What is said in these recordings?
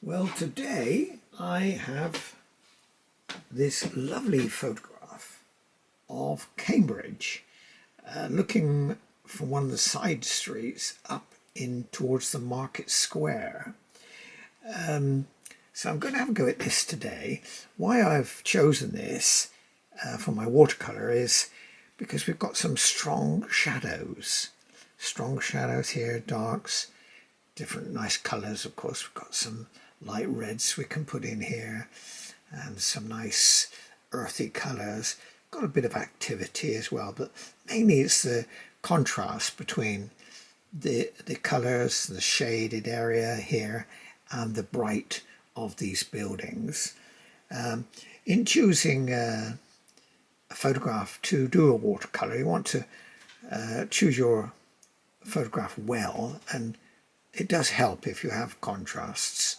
Well, today I have this lovely photograph of Cambridge, looking from one of the side streets up in towards the Market Square. So I'm going to have a go at this today. Why I've chosen this for my watercolour is because we've got some strong shadows. Strong shadows here, darks, different nice colours. Of course, we've got some light reds we can put in here and some nice earthy colours. Got a bit of activity as well, but mainly it's the contrast between the colours, the shaded area here and the bright of these buildings. In choosing a photograph to do a watercolour, you want to choose your photograph well, and it does help if you have contrasts,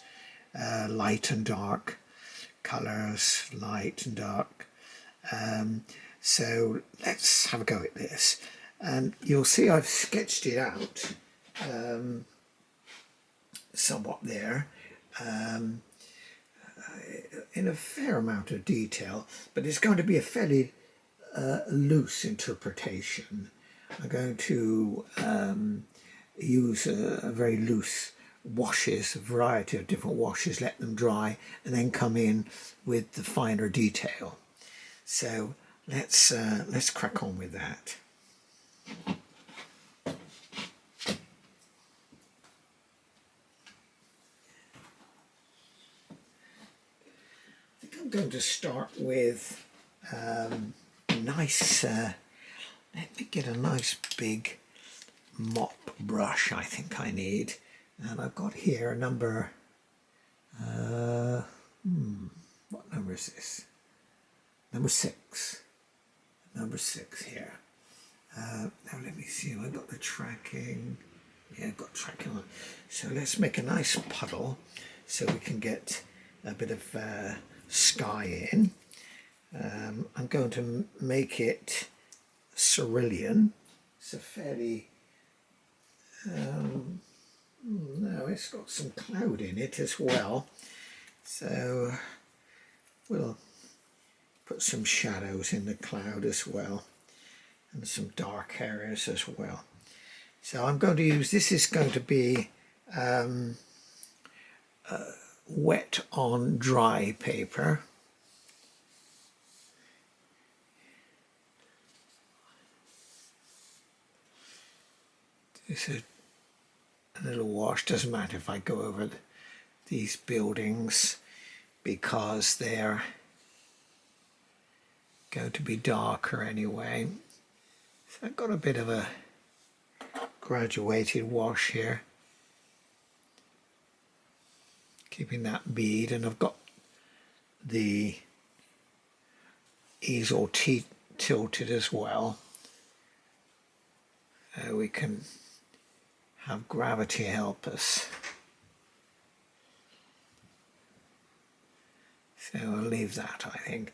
light and dark colours, light and dark. So let's have a go at this, and you'll see I've sketched it out somewhat there in a fair amount of detail, but it's going to be a fairly loose interpretation. I'm going to use a very loose washes, a variety of different washes, let them dry, and then come in with the finer detail. So let's crack on with that. I think I'm going to start with nice. Let me get a nice big mop brush. I think I need, and I've got here a number. What number is this? Number 6. Number 6 here. Now let me see. Have I got the tracking? Yeah, I've got tracking on. So let's make a nice puddle so we can get a bit of sky in. I'm going to make it cerulean. It's a fairly no, it's got some cloud in it as well, so we'll put some shadows in the cloud as well and some dark areas as well. So I'm going to use, this is going to be wet on dry paper. This is a little wash. Doesn't matter if I go over these buildings because they're going to be darker anyway. So I've got a bit of a graduated wash here, keeping that bead, and I've got the easel tilted as well. We can have gravity help us. So I'll leave that, I think.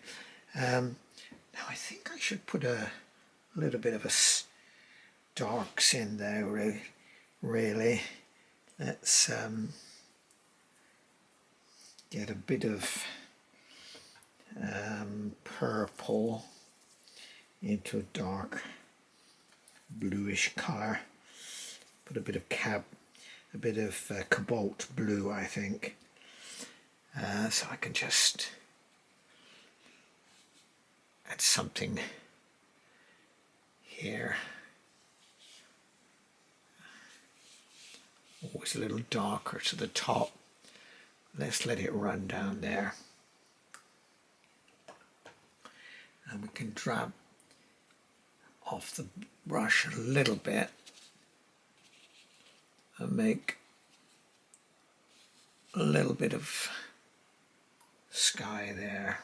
Now I think I should put a little bit of a darks in there, really. Let's get a bit of purple into a dark bluish colour. Put a bit of cobalt blue, I think, so I can just add something here. Always a little darker to the top. Let's let it run down there, and we can drab off the brush a little bit and make a little bit of sky there,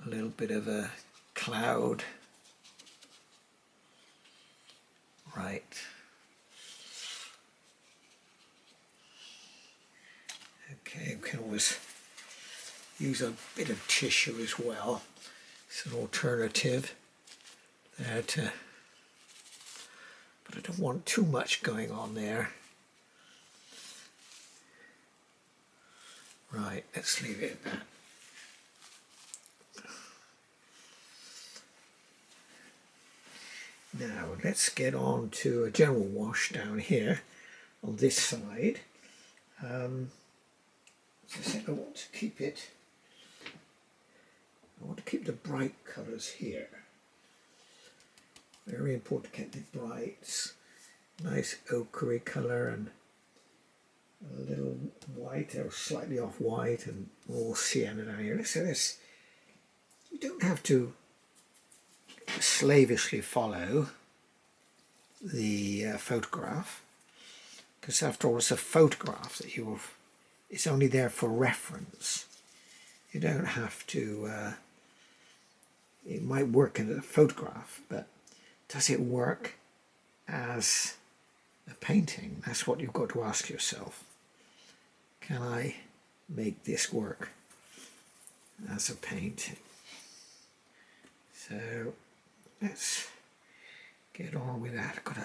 a little bit of a cloud, right. Okay, we can always use a bit of tissue as well. It's an alternative there to, but I don't want too much going on there. Right, let's leave it at that. Now let's get on to a general wash down here on this side. As I said, I want to keep the bright colours here. Very important to get the brights. Nice ochre colour and a little white or slightly off white and more sienna down here. So this, you don't have to slavishly follow the photograph, because after all it's a photograph that it's only there for reference. You don't have to, it might work in a photograph, but does it work as a painting? That's what you've got to ask yourself. Can I make this work as a painting? So let's get on with that. I've got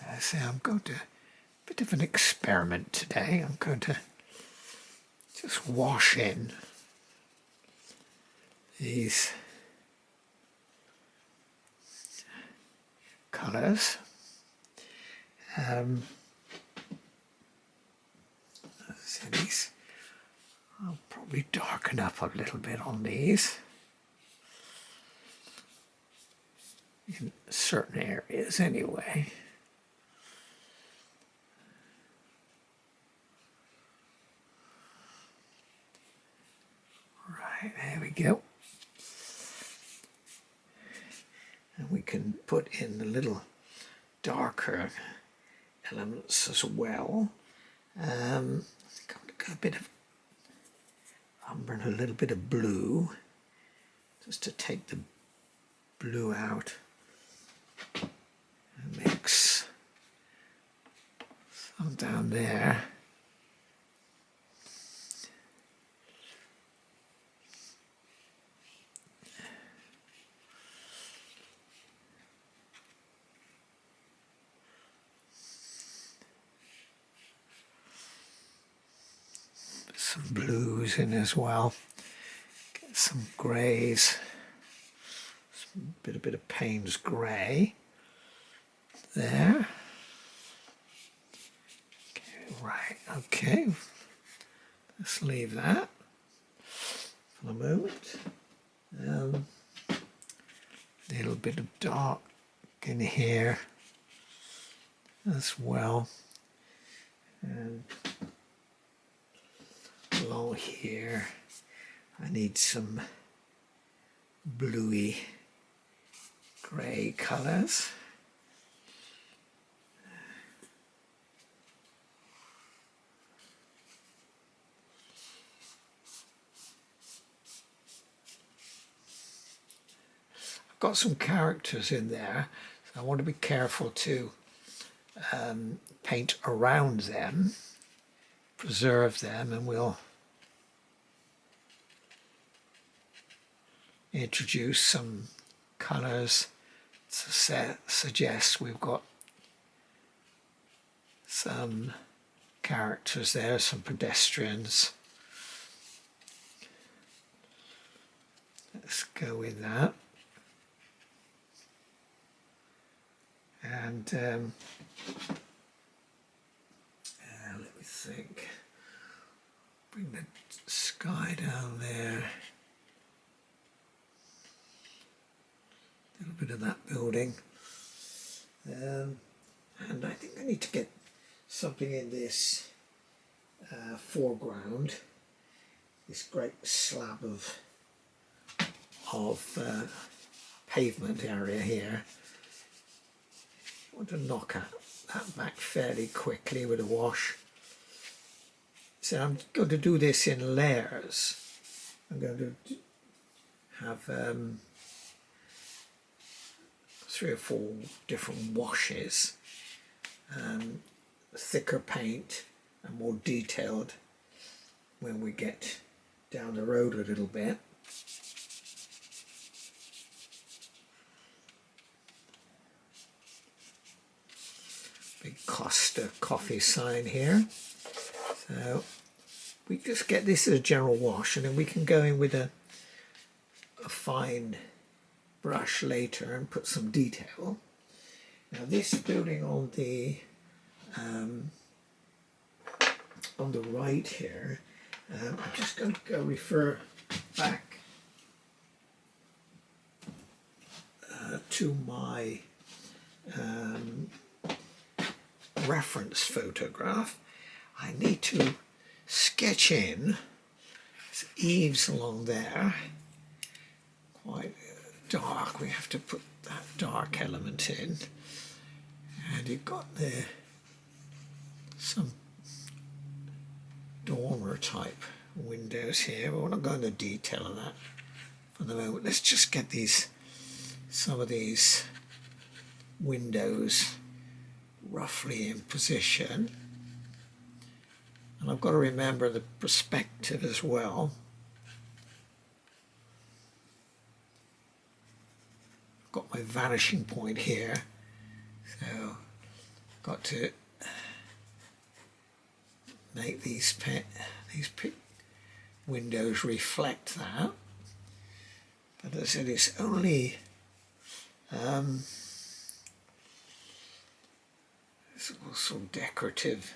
I say I'm going to, a bit of an experiment today. I'm going to just wash in these colours. So these, I'll probably darken up a little bit on these in certain areas anyway. Right, there we go. And we can put in the little darker elements as well. Got a bit of umber and a little bit of blue, just to take the blue out and mix some down there. Some blues in as well. Get some greys. A bit of Payne's grey there. Okay, right, okay. Let's leave that for the moment. Little bit of dark in here as well. And along here I need some bluey grey colours. I've got some characters in there, so I want to be careful to paint around them, preserve them, and we'll introduce some colours to suggest we've got some characters there, some pedestrians. Let's go with that. And let me think. Bring the sky down there. A little bit of that building. And I think I need to get something in this foreground. This great slab of pavement area here. I want to knock that back fairly quickly with a wash. So I'm going to do this in layers. I'm going to have 3 or 4 different washes, thicker paint and more detailed when we get down the road a little bit. big Costa coffee sign here. So we just get this as a general wash, and then we can go in with a fine brush later and put some detail. Now this building on the right here, I'm just going to go refer back to my reference photograph. I need to sketch in eaves along there, quite dark. We have to put that dark element in, and you've got there some dormer type windows here, but we're not going into detail of that for the moment. Let's just get some of these windows roughly in position, and I've got to remember the perspective as well. I've got my vanishing point here, so I've got to make these windows reflect that. But as I said, it's only there's also decorative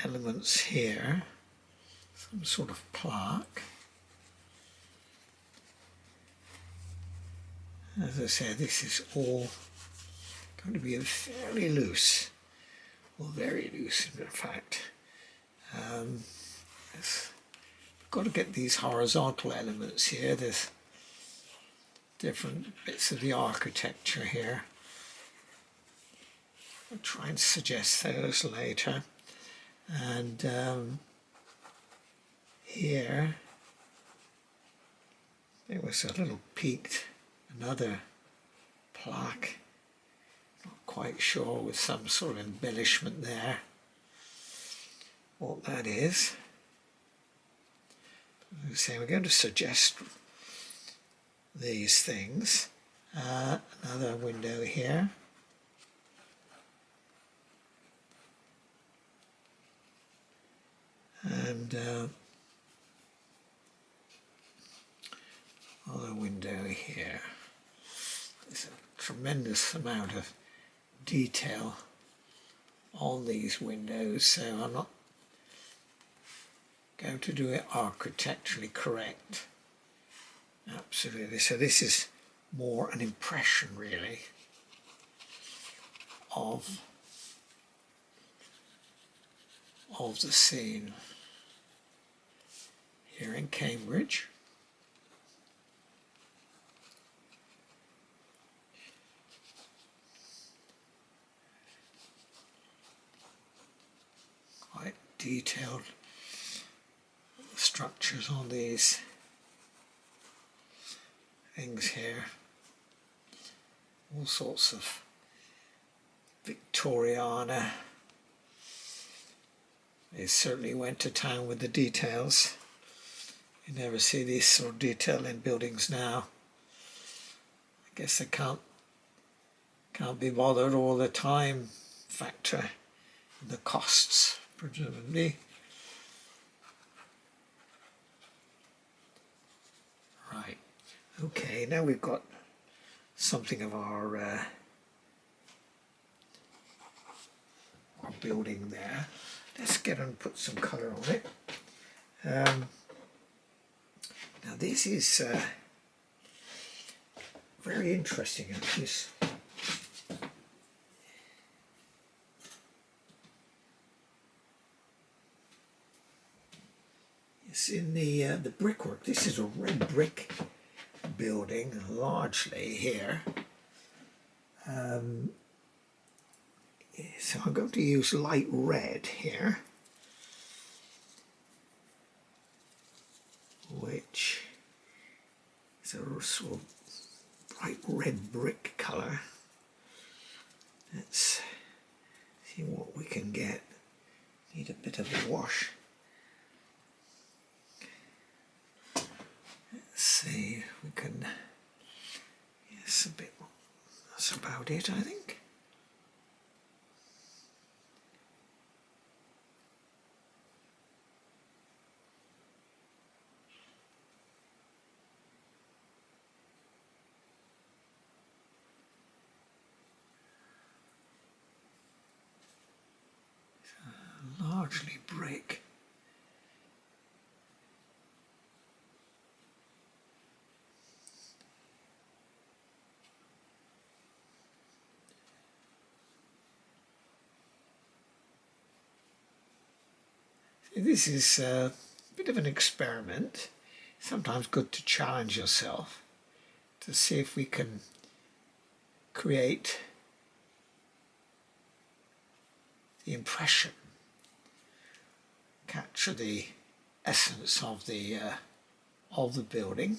elements here, some sort of plaque. As I said, this is all going to be fairly loose, or very loose in fact. We've got to get these horizontal elements here. There's different bits of the architecture here. I'll try and suggest those later. And here there was a little peaked, another plaque, not quite sure, with some sort of embellishment there what that is. So we're going to suggest these things. Another window here. And other window here. There's a tremendous amount of detail on these windows, so I'm not going to do it architecturally correct. Absolutely. So this is more an impression really of the scene here in Cambridge. Quite detailed structures on these things here. All sorts of Victoriana. They certainly went to town with the details. You never see this sort of detail in buildings now. I guess they can't be bothered, all the time factor, the costs presumably. Right. Okay, now we've got something of our building there. Let's get and put some colour on it. Now this is very interesting. It's in the brickwork. This is a red brick building, largely here. So I'm going to use light red here, which is a sort of bright red brick colour. Let's see what we can get. Need a bit of a wash. Let's see if we can, yes, a bit more. that's about it, I think. Largely brick. This is a bit of an experiment. Sometimes good to challenge yourself to see if we can create the impression, capture the essence of the building,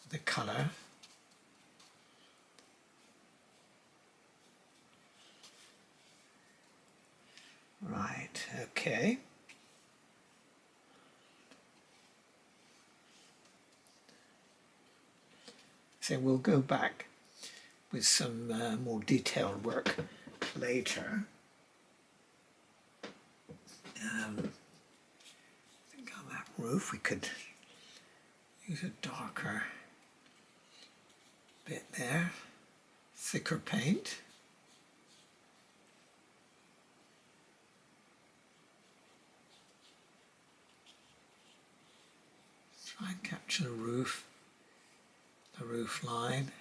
the colour. Right, okay. So we'll go back with some more detailed work later. I think on that roof we could use a darker bit there, thicker paint. Try and capture the roof line,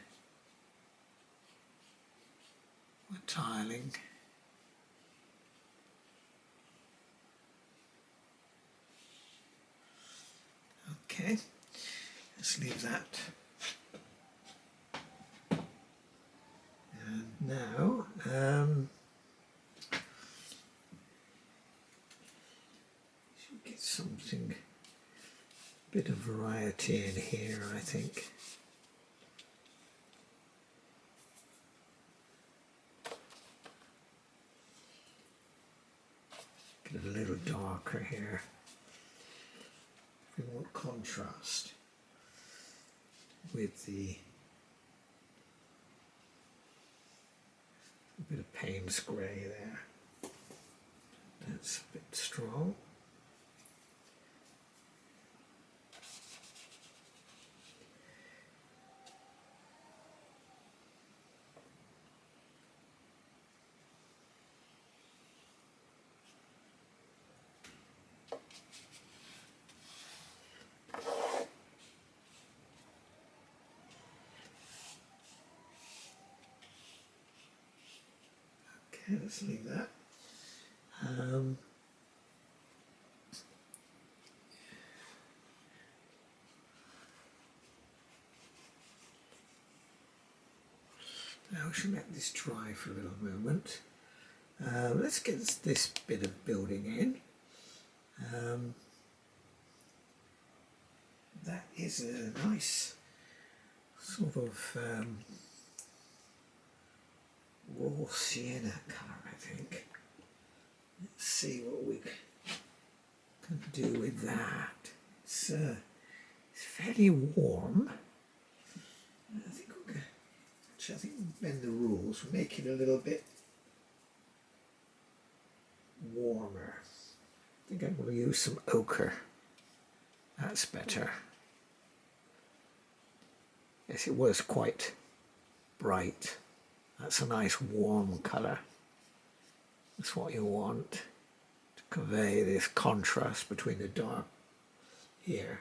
the tiling. Okay, let's leave that. And now, should get something, a bit of variety in here, I think. Get it a little darker here. We want contrast with the a bit of Payne's grey there. That's a bit strong. Okay, let's leave that. Now we should let this dry for a little moment. Let's get this bit of building in. That is a nice sort of raw sienna colour, I think. Let's see what we can do with that. It's fairly warm. I think we'll bend the rules. We'll make it a little bit warmer. I think I'm going to use some ochre. That's better. Yes, it was quite bright. That's a nice warm colour. That's what you want to convey this contrast between the dark here.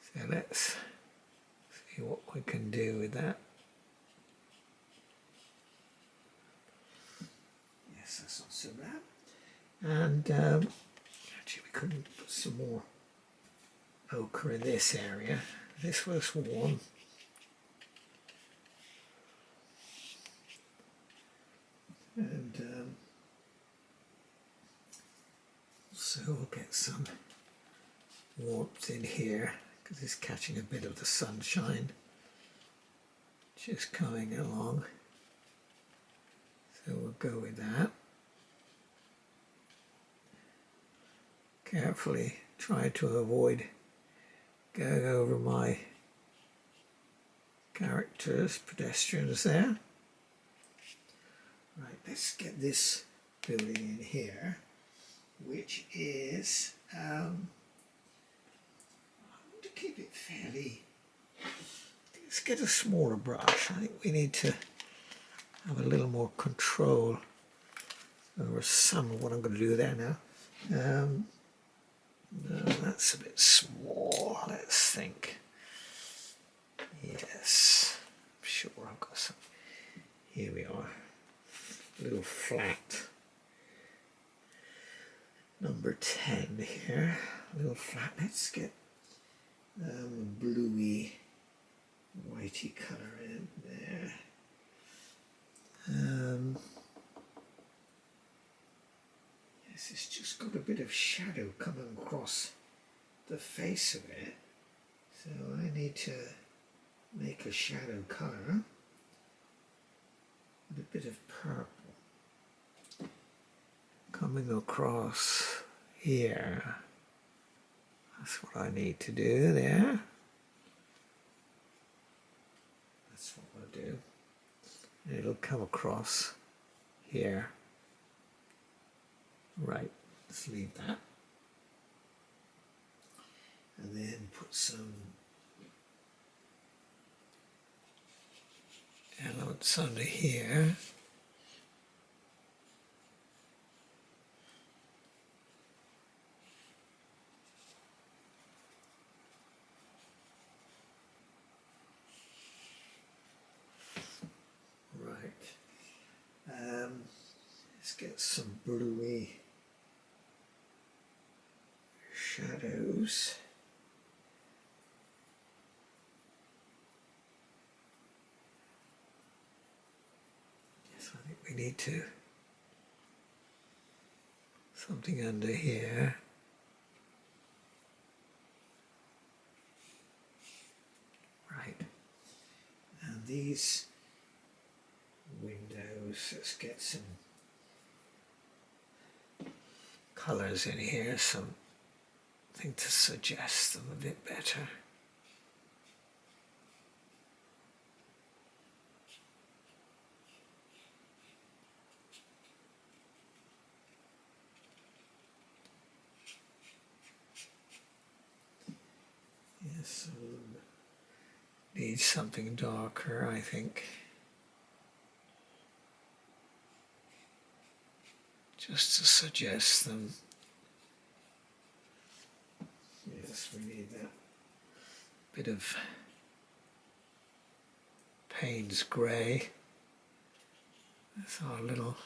So let's see what we can do with that. Yes, that's not so bad. And actually we couldn't put some more ochre in this area. This was warm. And so we'll get some warmth in here because it's catching a bit of the sunshine just coming along. So we'll go with that. Carefully try to avoid going over my characters, pedestrians there. Right, let's get this building in here, which is, I want to keep it fairly, let's get a smaller brush. I think we need to have a little more control over some of what I'm going to do there now. No, that's a bit small, let's think. Yes, I'm sure I've got some. Here we are. A little flat. Number 10 here. A little flat. Let's get bluey, whitey colour in there. Yes, it's just got a bit of shadow coming across the face of it. So I need to make a shadow colour with a bit of purple coming across here. That's what I need to do there. That's what I'll do. And it'll come across here. Right, let's leave that. And then put some elements under here. Right. Let's get some bluey shadows. Yes, I think we need to something under here. Right. And these windows, let's get some colours in here, something to suggest them a bit better. Yes, need something darker, I think. Just to suggest them. Yes, we need that bit of Payne's grey. That's our little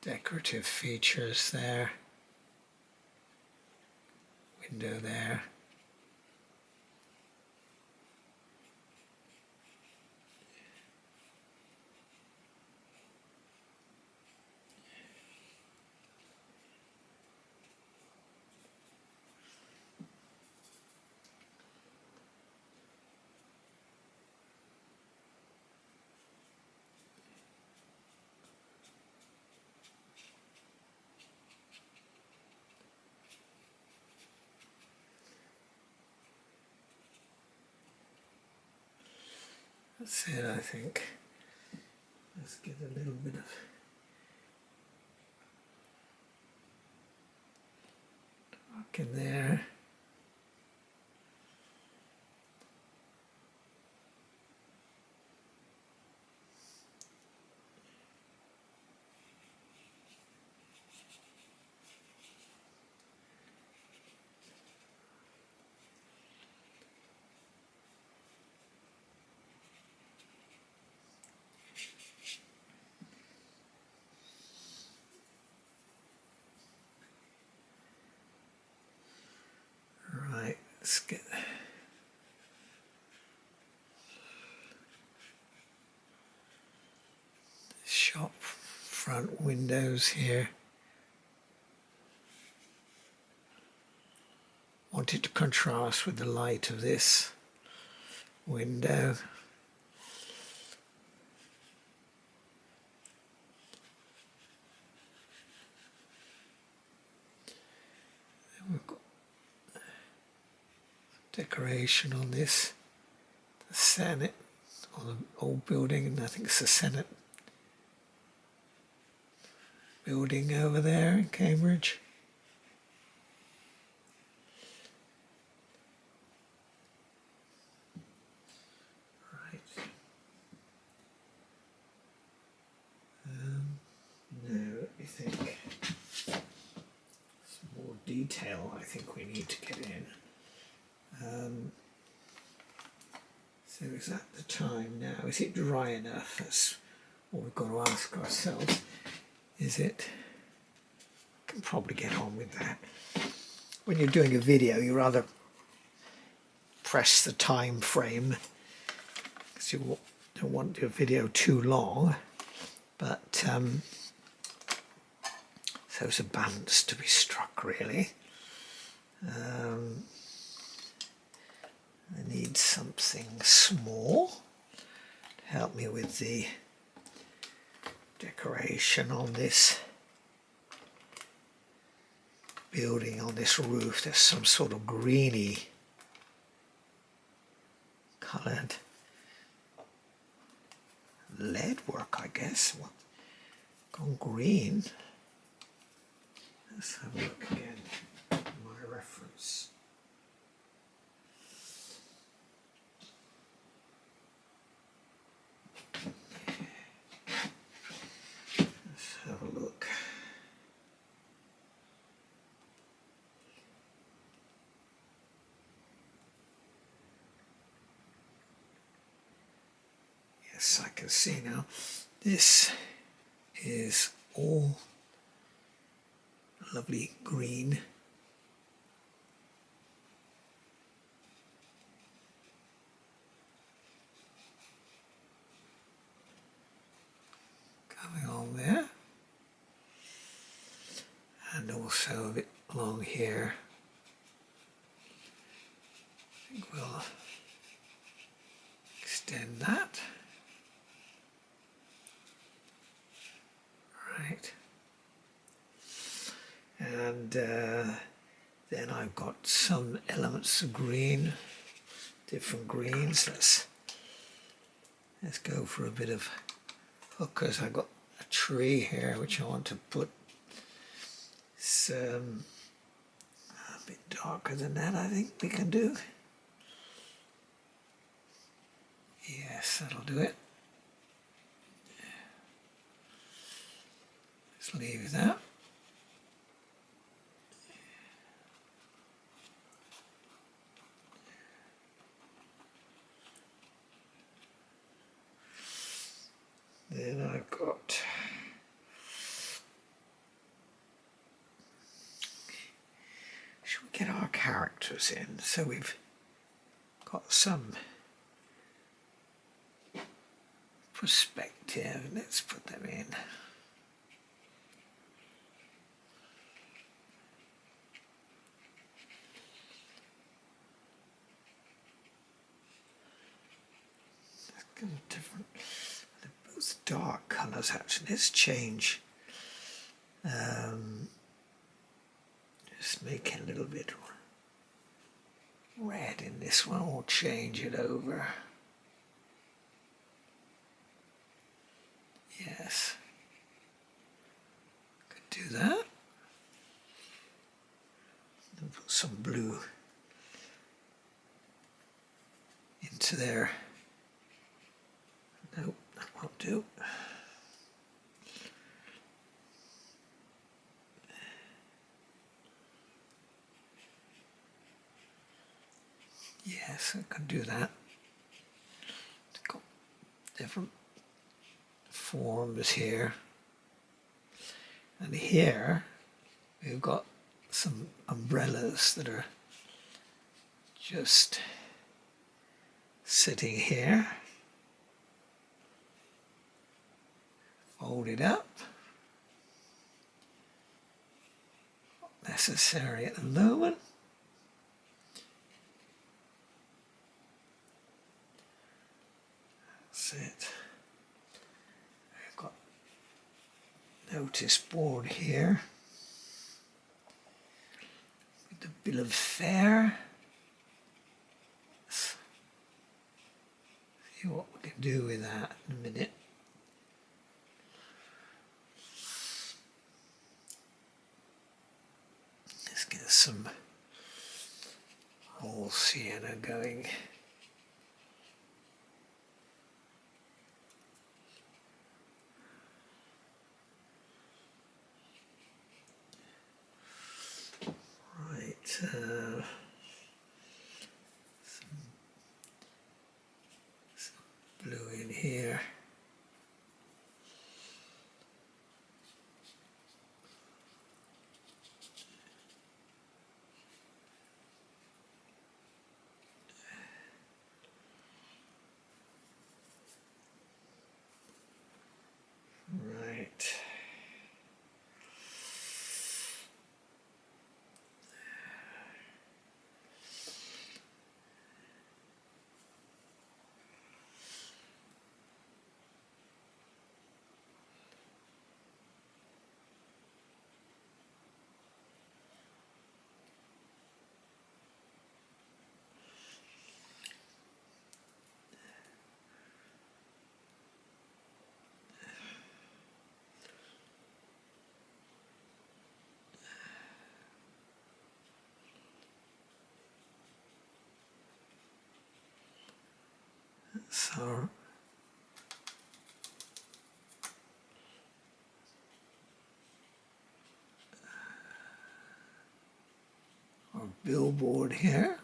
decorative features there. Window there. That's it, I think. Let's get a little bit of dark in there. Right, let's get the shop front windows here. Wanted to contrast with the light of this window. Then we've got decoration on this Senate, or the old building, and I think it's the Senate building over there in Cambridge. Right. Now let me think. Some more detail I think we need to get in. So is that the time now? Is it dry enough? That's what we've got to ask ourselves. Is it? Can probably get on with that. When you're doing a video, you rather press the time frame because you don't want your video too long. But so it's a balance to be struck, really. I need something small to help me with the decoration on this building, on this roof. There's some sort of greeny coloured lead work, I guess. What? Gone green. Let's have a look again at my reference. Let's have a look. Yes, I can see now. This is all lovely green. Coming on there. And also a bit along here. I think we'll extend that. Right. And then I've got some elements of green, different greens. Let's go for a bit of hookers. I've got a tree here which I want to put some a bit darker than that. I think we can do. Yes, that'll do it. Let's leave that. Then I've got should we get our characters in? So we've got some perspective. Let's put them in. Different, they're both dark colours actually. Let's change, just make it a little bit red in this one. We'll change it over. Yes, could do that. And put some blue into there. Nope, that won't do. Yes, I can do that. It's got different forms here. And here we've got some umbrellas that are just sitting here. Fold it up. Not necessary at the moment. That's it. I've got notice board here with the bill of fare. can do with that in a minute. Let's get some whole sienna going. Right, some blue in here. Right. So our billboard here.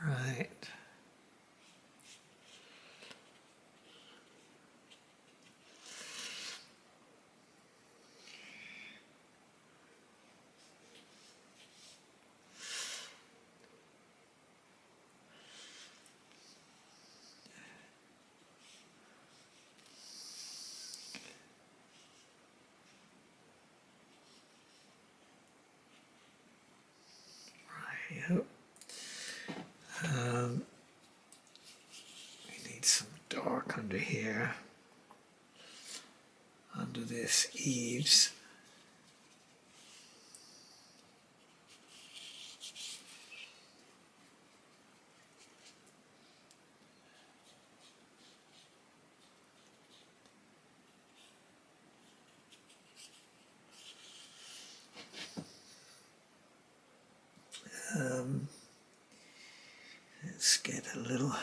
Right. Yep. We need some dark under here, under this eaves. Let's get a little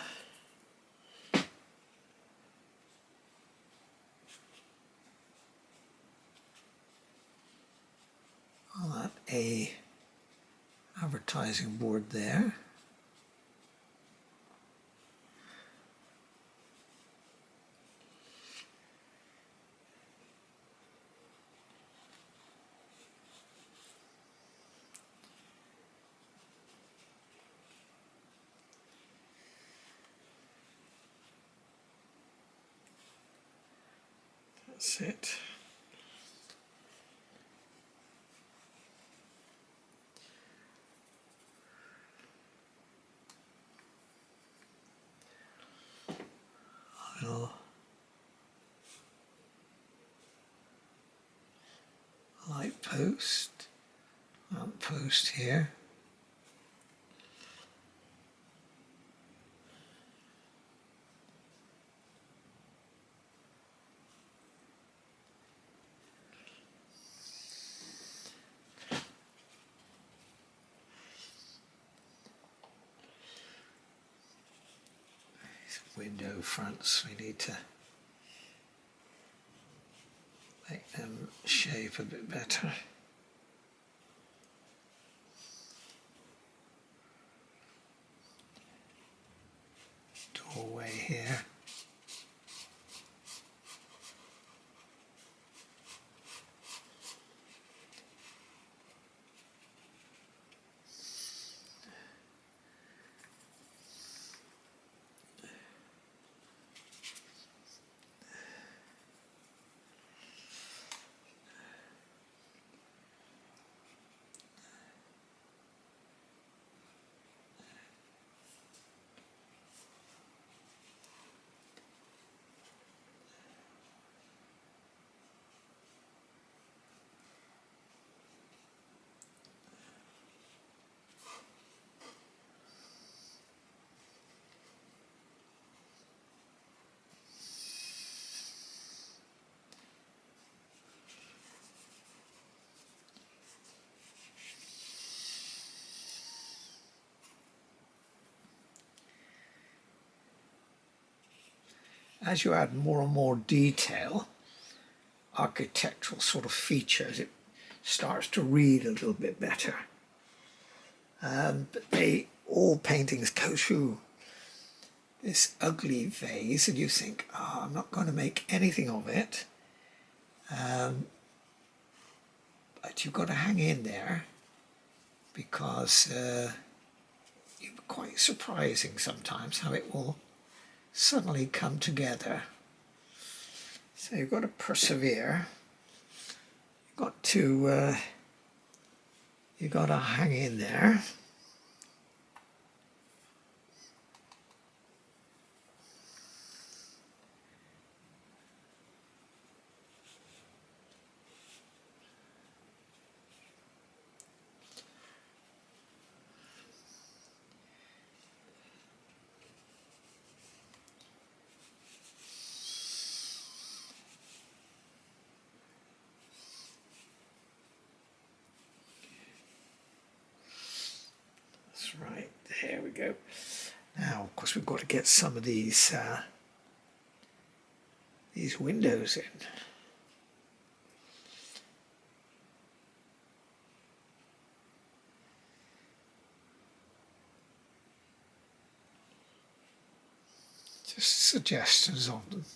a advertising board there. That's it. Little light post, lamp post here. Window fronts, we need to make them shape a bit better. Doorway here. as you add more and more detail, architectural sort of features, it starts to read a little bit better. But all paintings go through this ugly phase and you think, oh, I'm not going to make anything of it. But you've got to hang in there, because it's quite surprising sometimes how it will suddenly come together. So you've got to persevere. You've got to hang in there. Right, there we go. Now, of course, we've got to get some of these windows in. Just suggestions of them.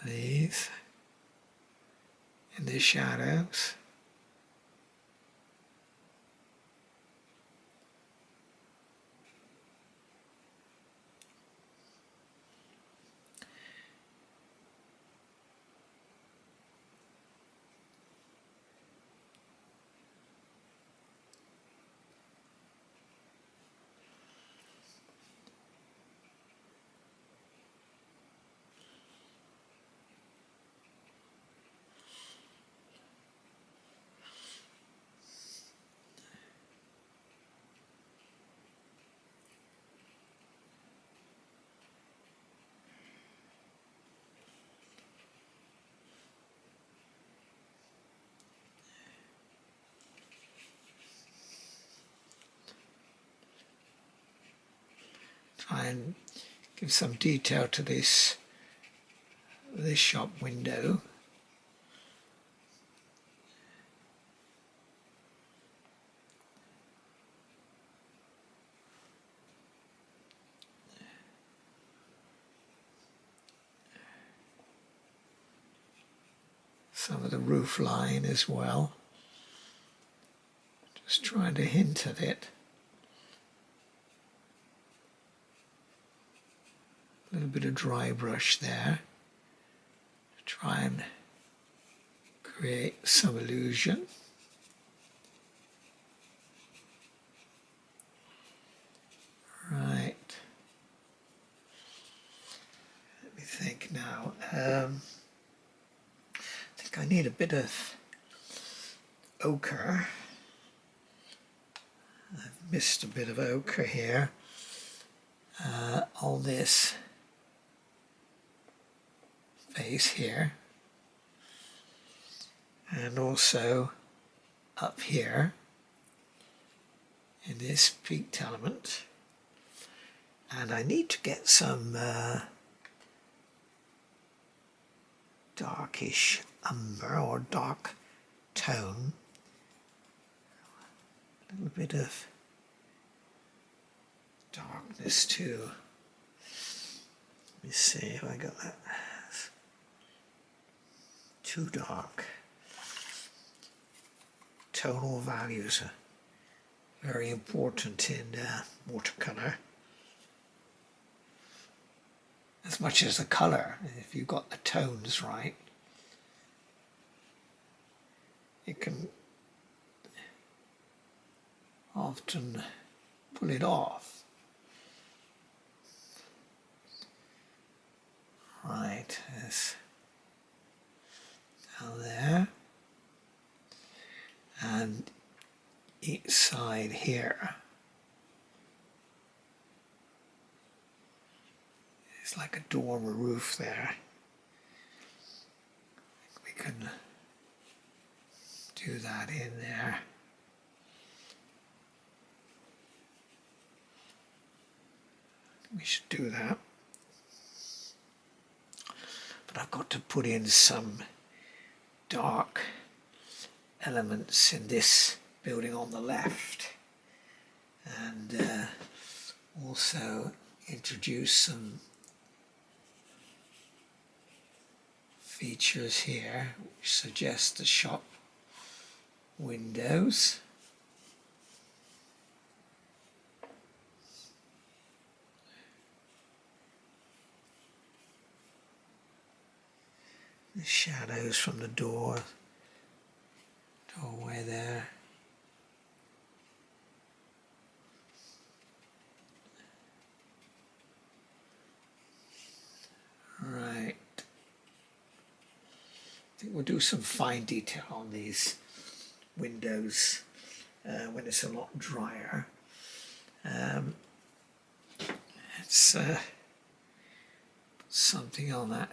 These in the shadows. Try and give some detail to this shop window. Some of the roof line as well. Just trying to hint at it. A little bit of dry brush there to try and create some illusion. Right. Let me think now. I think I need a bit of ochre. I've missed a bit of ochre here on this face here, and also up here in this peaked element. And I need to get some darkish umber or dark tone. A little bit of darkness too. Let me see if I got that. Too dark. Tonal values are very important in watercolour. As much as the colour, if you've got the tones right, it can often pull it off. Right, there's down there, and each side here is like a dormer roof there. We can do that in there. We should do that. But I've got to put in some dark elements in this building on the left, and also introduce some features here which suggest the shop windows. The shadows from the doorway there. Right. I think we'll do some fine detail on these windows when it's a lot drier. It's something on that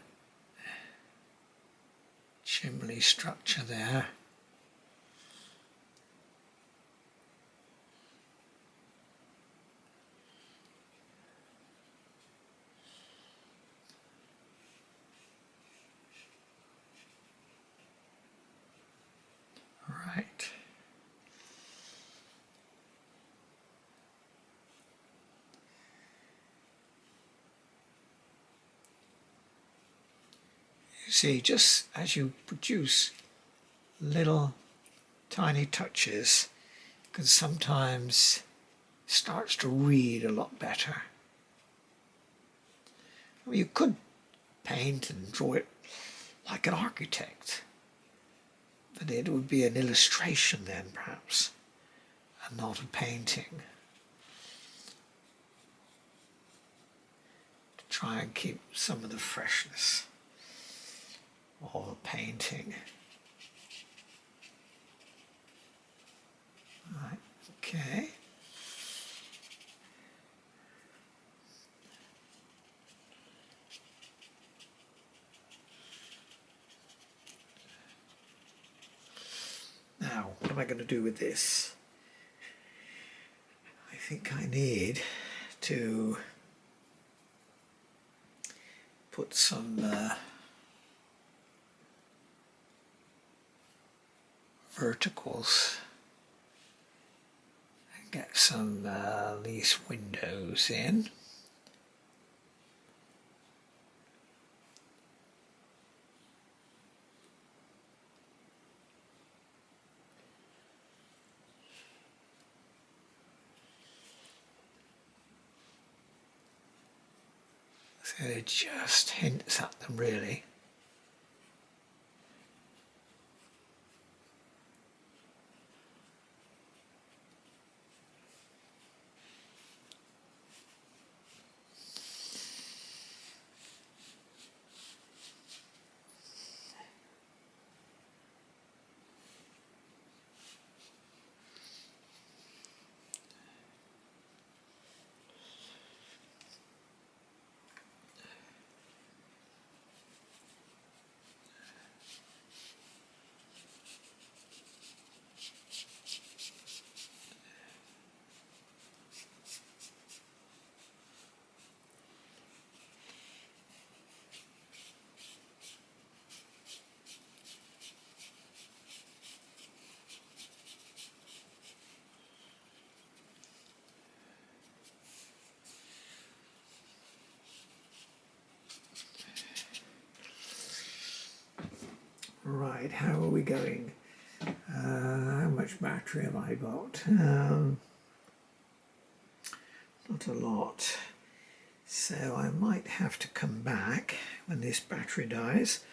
chimney structure there. Right. You see, just as you produce little tiny touches, you can sometimes starts to read a lot better. I mean, you could paint and draw it like an architect, but it would be an illustration then, perhaps, and not a painting. To try and keep some of the freshness of a painting. Right, okay. Now, what am I going to do with this? I think I need to put some verticals and get some these windows in. So it just hints at them, really. Right, how are we going? How much battery have I got? Not a lot. So I might have to come back when this battery dies.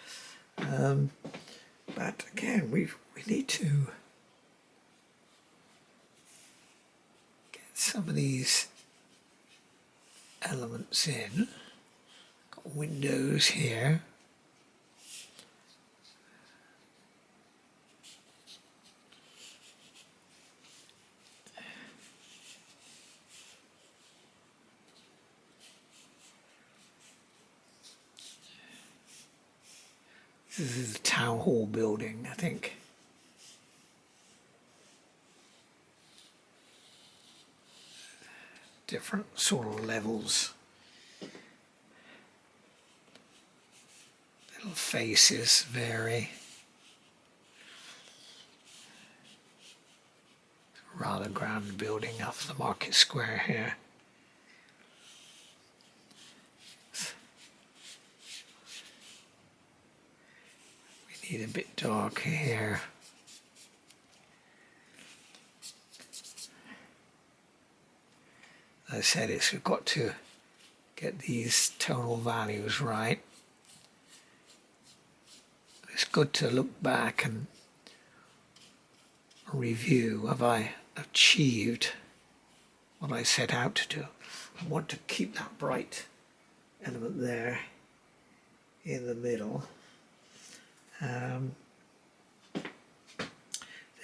But again, we need to some of these elements in. Got windows here. This is the town hall building, I think. Different sort of levels. Little faces vary. Rather grand building off the market square here. We need a bit darker here. As I said, we've got to get these tonal values right. It's good to look back and review. Have I achieved what I set out to do? I want to keep that bright element there in the middle.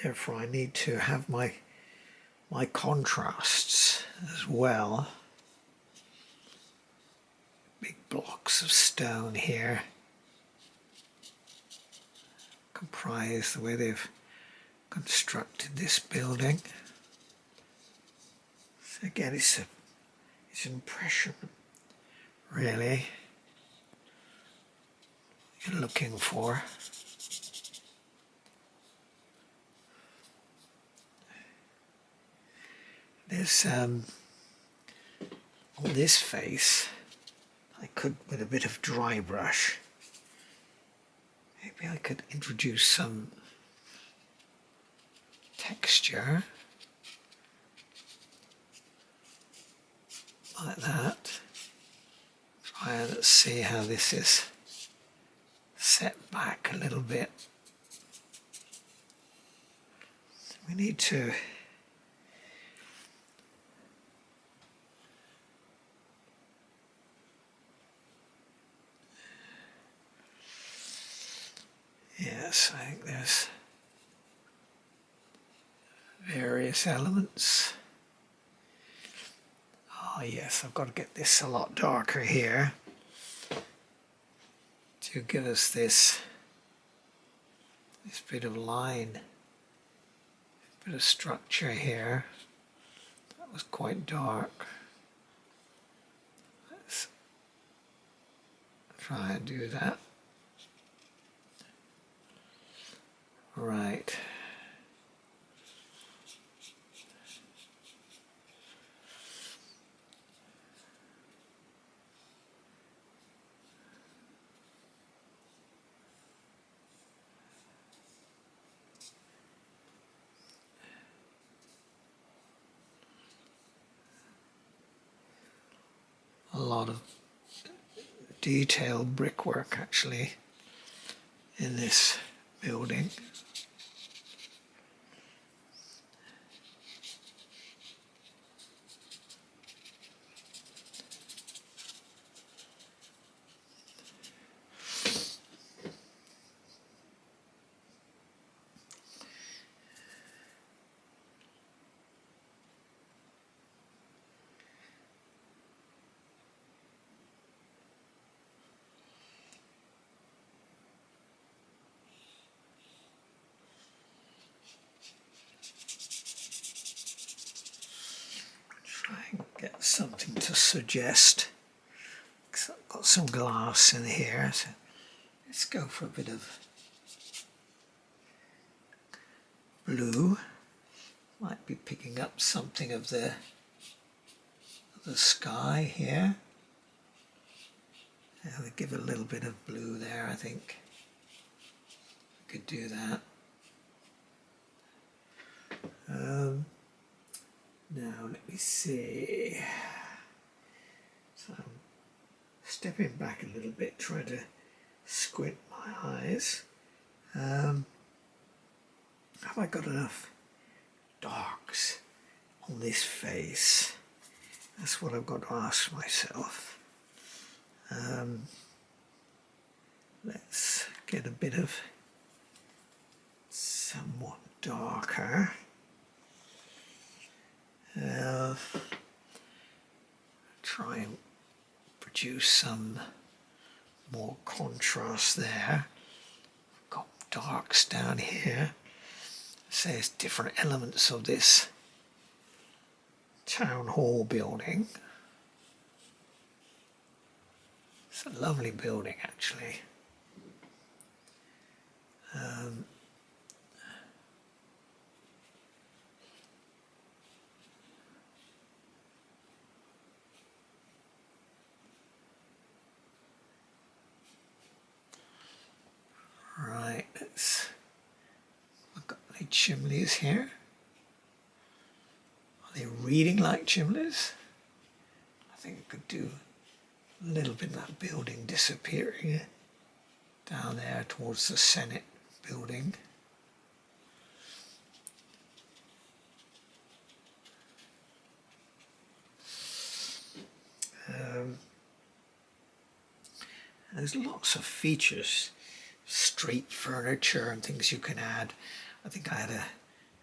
Therefore I need to have my contrasts as well. Big blocks of stone here comprise the way they've constructed this building. So again, it's an impression, really, you're looking for. There's on this face, I could, with a bit of dry brush, maybe I could introduce some texture like that. Try and see how this is set back a little bit. We need to yes, I think there's various elements. Oh yes, I've got to get this a lot darker here to give us this bit of line, bit of structure here. That was quite dark. Let's try and do that. Right. A lot of detailed brickwork actually in this building. Get something to suggest, because I've got some glass in here, so let's go for a bit of blue. Might be picking up something of the sky here. I'll give a little bit of blue there, I think. I could do that. Now let me see. So I'm stepping back a little bit, trying to squint my eyes. Have I got enough darks on this face? That's what I've got to ask myself. Let's get a bit of somewhat darker. Try and produce some more contrast there. Got darks down here. So there's different elements of this town hall building. It's a lovely building, actually. Right, I've got any chimneys here. Are they reading like chimneys? I think I could do a little bit of that building disappearing down there towards the Senate building. There's lots of features, street furniture and things you can add. I think I had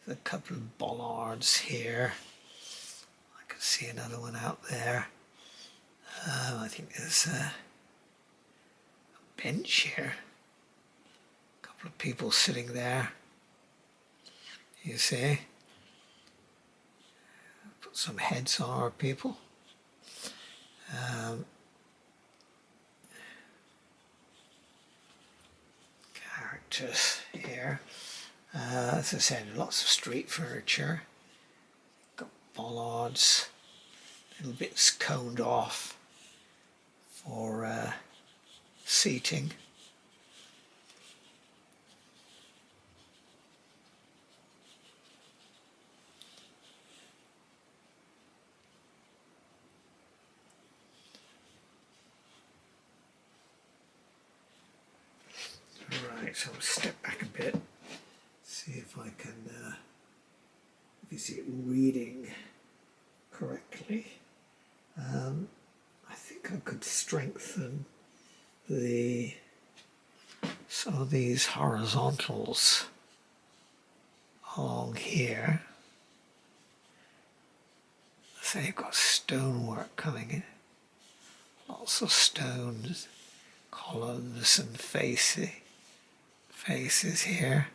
a couple of bollards here. I can see another one out there. I think there's a bench here. A couple of people sitting there. You see? Put some heads on our people. Characters here. As I said, lots of street furniture. Got bollards, little bits coned off for seating. Right, so I'll step back a bit, see if I can, if you see it reading correctly. I think I could strengthen some of these horizontals along here. So you've got stonework coming in, lots of stones, columns and faces here.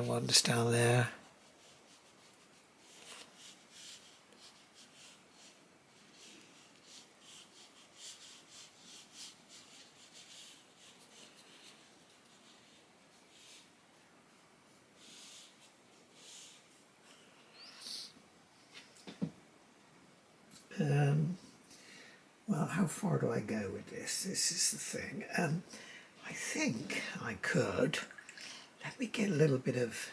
One's down there. Well, how far do I go with this? This is the thing. I think I could. Let me get a little bit of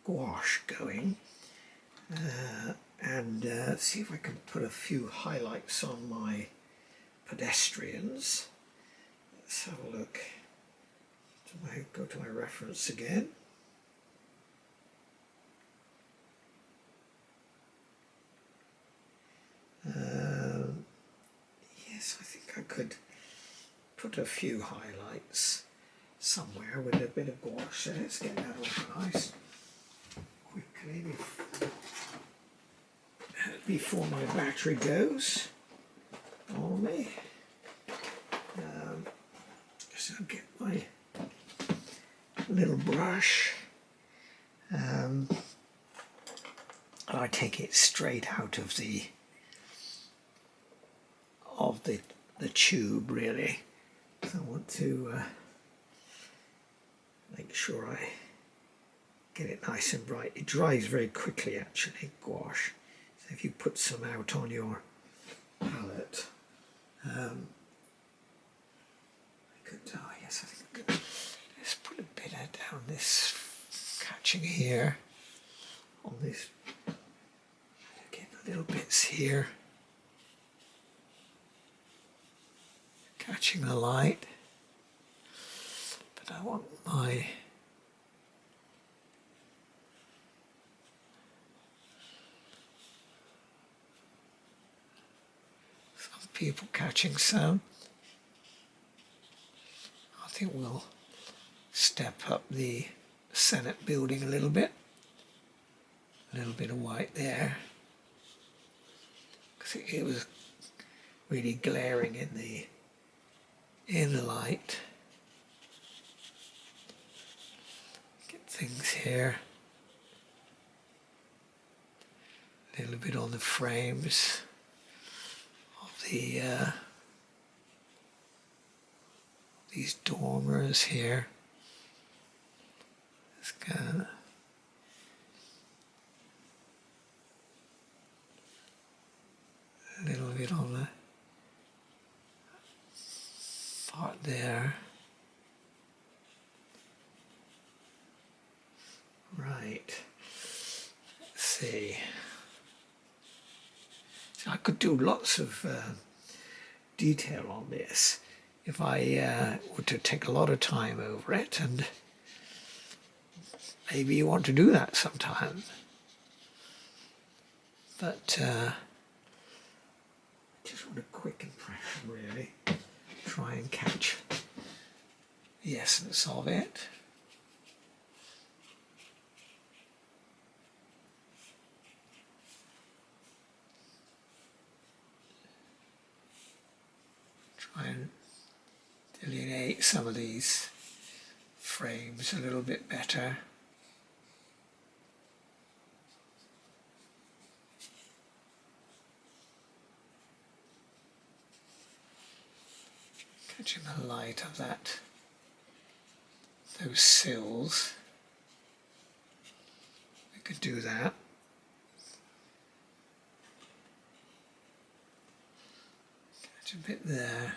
gouache going and see if I can put a few highlights on my pedestrians. Let's have a look. Go to my reference again. Yes, I think I could put a few highlights somewhere with a bit of gouache. So let's get that organised quickly before my battery goes on me. So I'll get my little brush. I take it straight out of the tube, really. So I want to make sure I get it nice and bright. It dries very quickly, actually, gouache. So if you put some out on your palette, I could, yes, I think I could. Let's put a bit down this, catching here, on this, get little bits here, catching the light. But I want my people catching some. I think we'll step up the Senate building a little bit. A little bit of white there, because it was really glaring in the light. Get things here. A little bit on the frames of these dormers here. It's kind a little bit on the part there. Right. Let's see. So I could do lots of detail on this if I were to take a lot of time over it, and maybe you want to do that sometime. But I just want a quick impression, really. Try and catch the essence of it. Try and delineate some of these frames a little bit better. Catching the light of those sills. We could do that. Catch a bit there.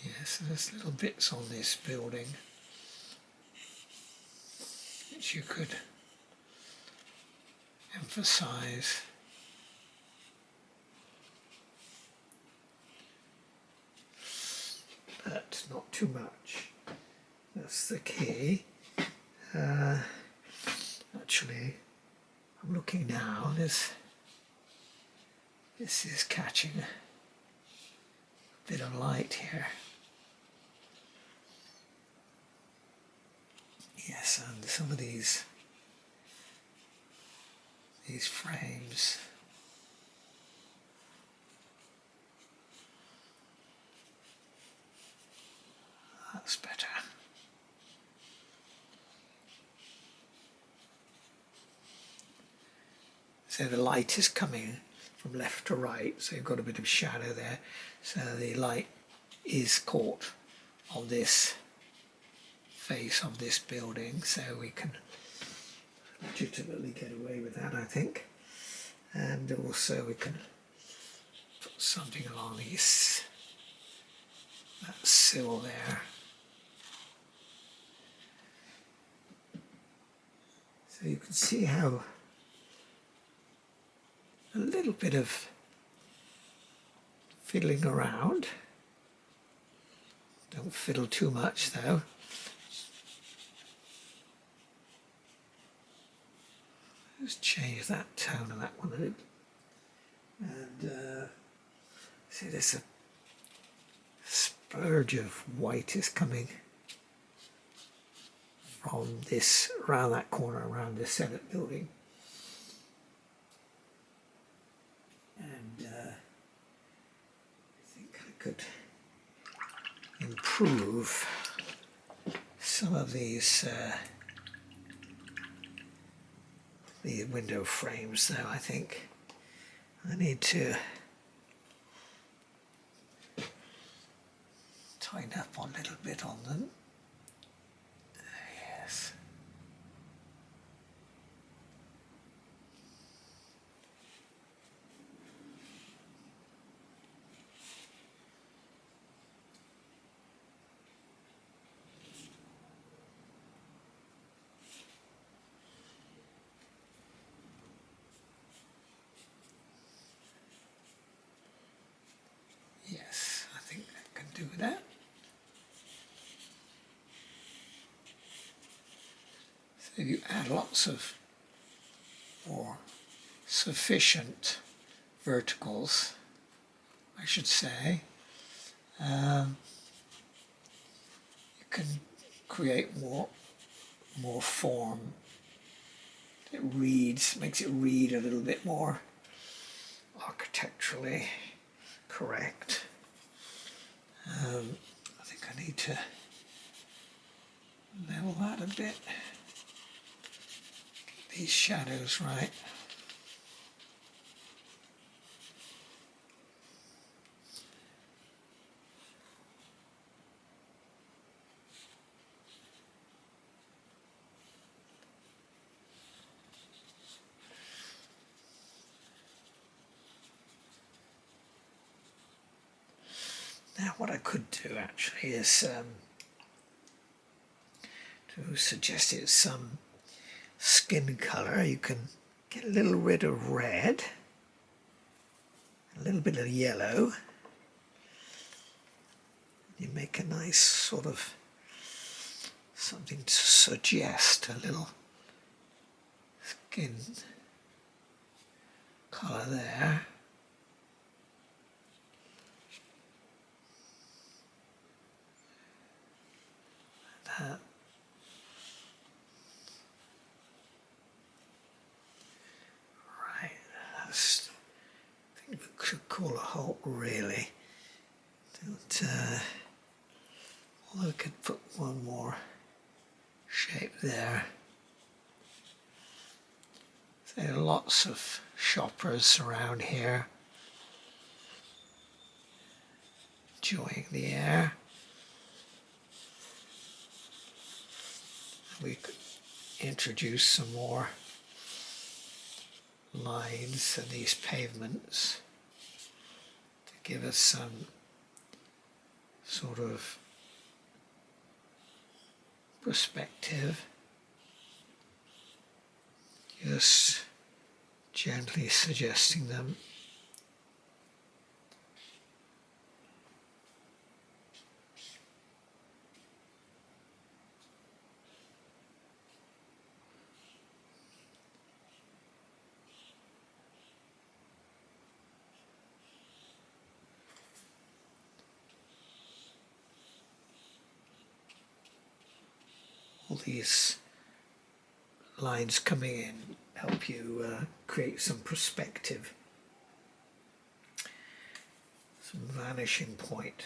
Yes, there's little bits on this building which you could emphasize. But not too much. That's the key. Actually, I'm looking now, this is catching a bit of light here. Yes, and some of these frames. That's better. So the light is coming from left to right, so you've got a bit of shadow there. So the light is caught on this face of this building, so we can legitimately get away with that, I think. And also we can put something along that sill there. So you can see how a little bit of fiddling around. Don't fiddle too much though. Just change that tone of that one a little. And see, there's a splurge of white is coming from this, around that corner, around the Senate building. And I think I could improve some of these the window frames, though. I think I need to tighten up a little bit on them. Yes. if you add lots of more sufficient verticals, I should say, you can create more form. It makes it read a little bit more architecturally correct. I think I need to level that a bit. Get these shadows right. Now what I could do actually is to suggest it's some skin colour. You can get a little bit of red, a little bit of yellow. You make a nice sort of something to suggest a little skin colour there. That. Right, that's, I think we could call a halt really. Although I could put one more shape there. There are lots of shoppers around here enjoying the air. We could introduce some more lines in these pavements to give us some sort of perspective. Just gently suggesting them. All these lines coming in help you create some perspective, some vanishing point.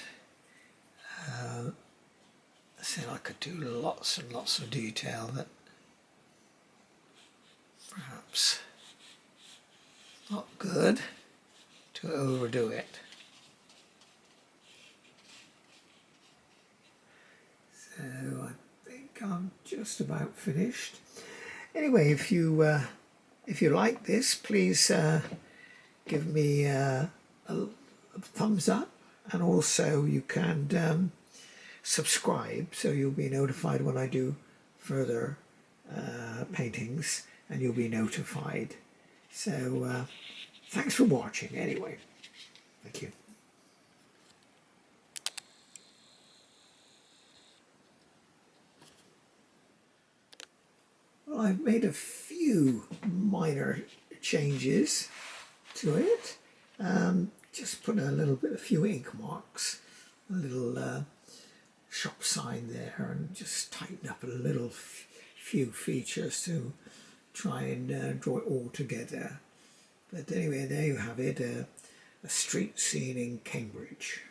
I said I could do lots and lots of detail that perhaps not good to overdo it. So I think I'm just about finished. Anyway, if you like this, please give me a thumbs up, and also you can subscribe so you'll be notified when I do further paintings, and you'll be notified. So thanks for watching anyway. Thank you. Well, I've made a few minor changes to it. Just put a few ink marks, a little shop sign there, and just tighten up a little few features to try and draw it all together. But anyway, there you have it, a street scene in Cambridge.